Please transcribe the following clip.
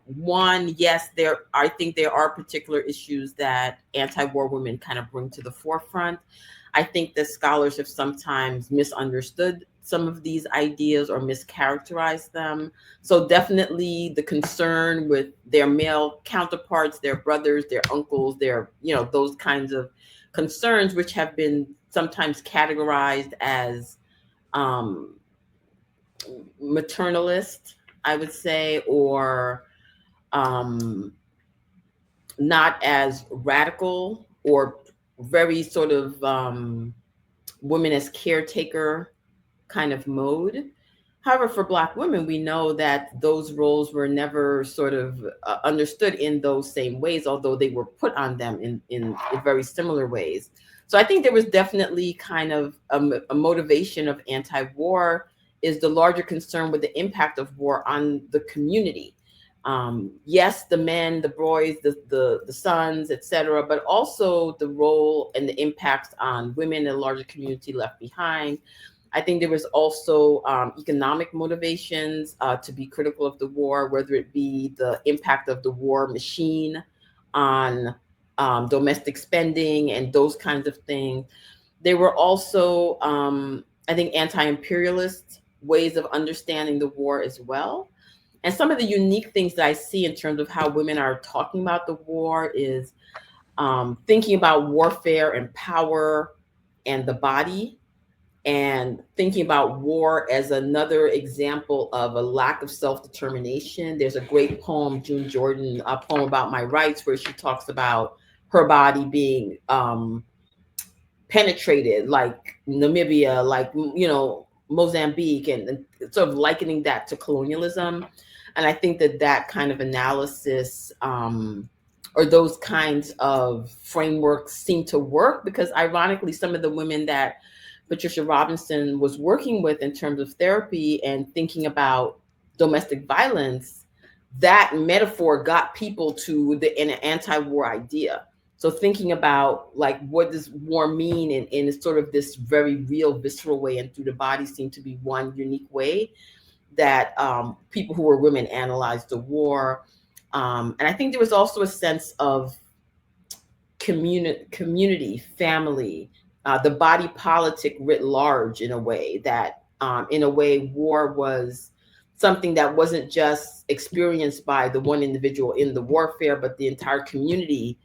one, yes, I think there are particular issues that anti-war women kind of bring to the forefront. I think that scholars have sometimes misunderstood some of these ideas or mischaracterized them. So definitely the concern with their male counterparts, their brothers, their uncles, their, those kinds of concerns, which have been sometimes categorized as um, maternalist, I would say, or um, not as radical, or very sort of women as caretaker kind of mode. However, for Black women, we know that those roles were never sort of understood in those same ways, although they were put on them in very similar ways. So I think there was definitely kind of a motivation of anti-war, is the larger concern with the impact of war on the community. Yes, the men, the boys, the sons, etc., but also the role and the impacts on women and the larger community left behind. I think there was also economic motivations to be critical of the war, whether it be the impact of the war machine on domestic spending and those kinds of things. There were also, I think, anti-imperialist ways of understanding the war as well. And some of the unique things that I see in terms of how women are talking about the war is thinking about warfare and power and the body, and thinking about war as another example of a lack of self-determination. There's a great poem, June Jordan, a poem about my rights, where she talks about her body being penetrated, like Namibia, like, Mozambique, and sort of likening that to colonialism. And I think that that kind of analysis, or those kinds of frameworks seem to work, because ironically, some of the women that Patricia Robinson was working with in terms of therapy and thinking about domestic violence, that metaphor got people to an anti-war idea. So thinking about, like, what does war mean in sort of this very real, visceral way, and through the body seemed to be one unique way that people who were women analyzed the war. And I think there was also a sense of community, family, the body politic writ large, in a way that, in a way, war was something that wasn't just experienced by the one individual in the warfare, but the entire community